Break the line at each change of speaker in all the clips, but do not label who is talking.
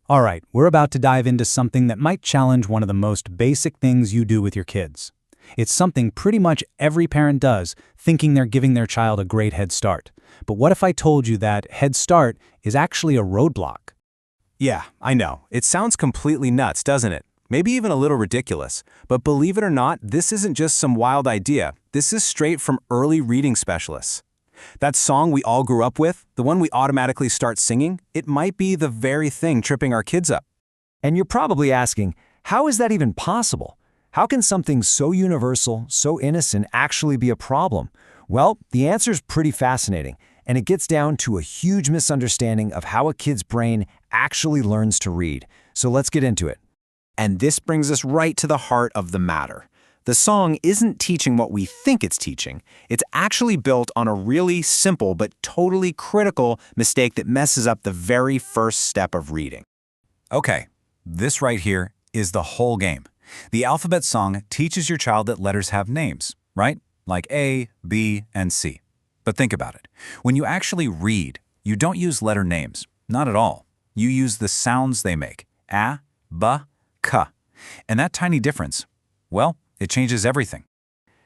All right, we're about to dive into something that might challenge one of the most basic things you do with your kids. It's something pretty much every parent does, thinking they're giving their child a great head start. But what if I told you that head start is actually a roadblock?
Yeah, I know. It sounds completely nuts, doesn't it? Maybe even a little ridiculous. But believe it or not, this isn't just some wild idea. This is straight from early reading specialists. That song we all grew up with, the one we automatically start singing, it might be the very thing tripping our kids up.
And you're probably asking, how is that even possible? How can something so universal, so innocent, actually be a problem? Well, the answer is pretty fascinating, and it gets down to a huge misunderstanding of how a kid's brain actually learns to read. So let's get into it.
And this brings us right to the heart of the matter. The song isn't teaching what we think it's teaching. It's actually built on a really simple but totally critical mistake that messes up the very first step of reading. Okay, this right here is the whole game. The alphabet song teaches your child that letters have names, right? Like A, B, and C. But think about it. When you actually read, you don't use letter names. Not at all. You use the sounds they make. A, B, K. And that tiny difference, well, it changes everything.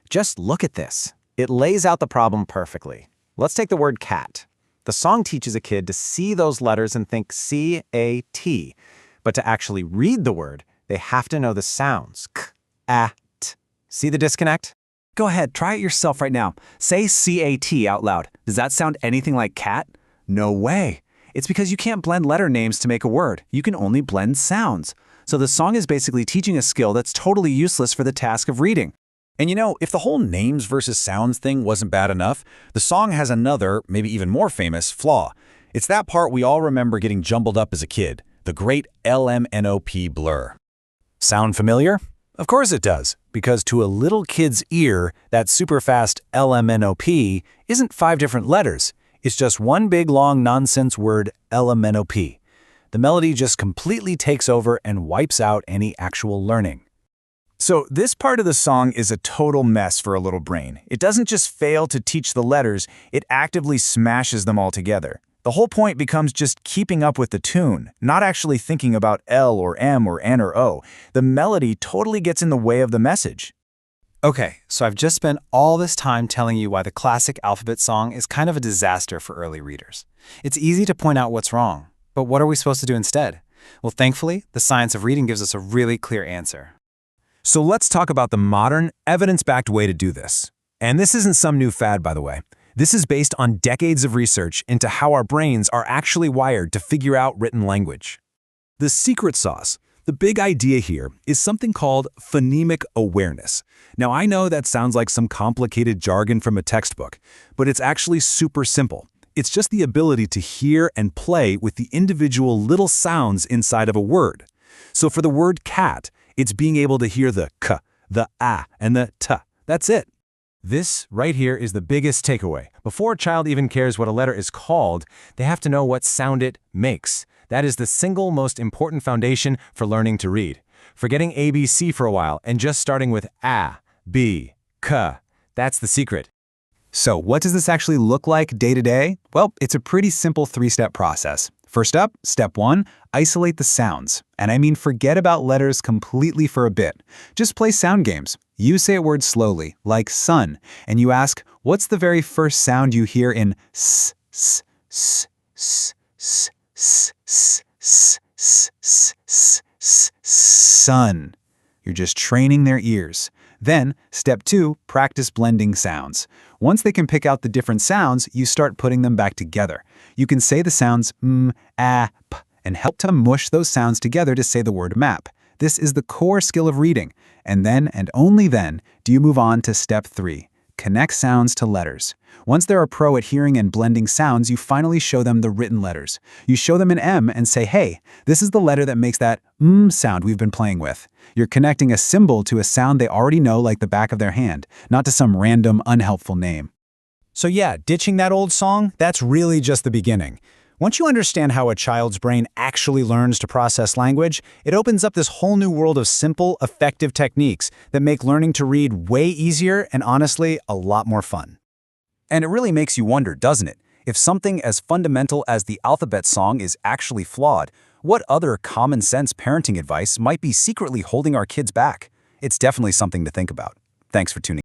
Just look at this. It lays out the problem perfectly. Let's take the word cat. The song teaches a kid to see those letters and think C-A-T. But to actually read the word, they have to know the sounds. K, A, T. See the disconnect?
Go ahead, try it yourself right now. Say C-A-T out loud. Does that sound anything like cat? No way. It's because you can't blend letter names to make a word. You can only blend sounds. So the song is basically teaching a skill that's totally useless for the task of reading.
And you know, if the whole names versus sounds thing wasn't bad enough, the song has another, maybe even more famous, flaw. It's that part we all remember getting jumbled up as a kid, the great LMNOP blur. Sound familiar? Of course it does, because to a little kid's ear, that super fast LMNOP isn't 5 different letters. It's just one big long nonsense word, LMNOP. The melody just completely takes over and wipes out any actual learning.
So this part of the song is a total mess for a little brain. It doesn't just fail to teach the letters, it actively smashes them all together. The whole point becomes just keeping up with the tune, not actually thinking about L or M or N or O. The melody totally gets in the way of the message.
Okay, so I've just spent all this time telling you why the classic alphabet song is kind of a disaster for early readers. It's easy to point out what's wrong, but what are we supposed to do instead? Well, thankfully, the science of reading gives us a really clear answer.
So let's talk about the modern, evidence-backed way to do this. And this isn't some new fad, by the way. This is based on decades of research into how our brains are actually wired to figure out written language. The secret sauce, the big idea here, is something called phonemic awareness. Now, I know that sounds like some complicated jargon from a textbook, but it's actually super simple. It's just the ability to hear and play with the individual little sounds inside of a word. So for the word cat, it's being able to hear the k, the a, and the t. That's it. This right here is the biggest takeaway. Before a child even cares what a letter is called, they have to know what sound it makes. That is the single most important foundation for learning to read. Forgetting ABC for a while and just starting with a, b, k. That's the secret. So what does this actually look like day to day? Well, it's a pretty simple 3-step process. First up, step 1, isolate the sounds. And I mean forget about letters completely for a bit. Just play sound games. You say a word slowly, like sun, and you ask, what's the very first sound you hear in s, s, s, s, s, s, s, s, s, s, s, s, sun. You're just training their ears. Then, step 2, practice blending sounds. Once they can pick out the different sounds, you start putting them back together. You can say the sounds m, a, p, and help to mush those sounds together to say the word map. This is the core skill of reading. And then, and only then, do you move on to step 3. Connect sounds to letters. Once they're a pro at hearing and blending sounds, you finally show them the written letters. You show them an M and say, hey, this is the letter that makes that sound we've been playing with. You're connecting a symbol to a sound they already know like the back of their hand, not to some random, unhelpful name.
So yeah, ditching that old song, that's really just the beginning. Once you understand how a child's brain actually learns to process language, it opens up this whole new world of simple, effective techniques that make learning to read way easier and honestly, a lot more fun.
And it really makes you wonder, doesn't it? If something as fundamental as the alphabet song is actually flawed,
What other common-sense parenting advice might be secretly holding our kids back? It's definitely something to think about. Thanks for tuning in.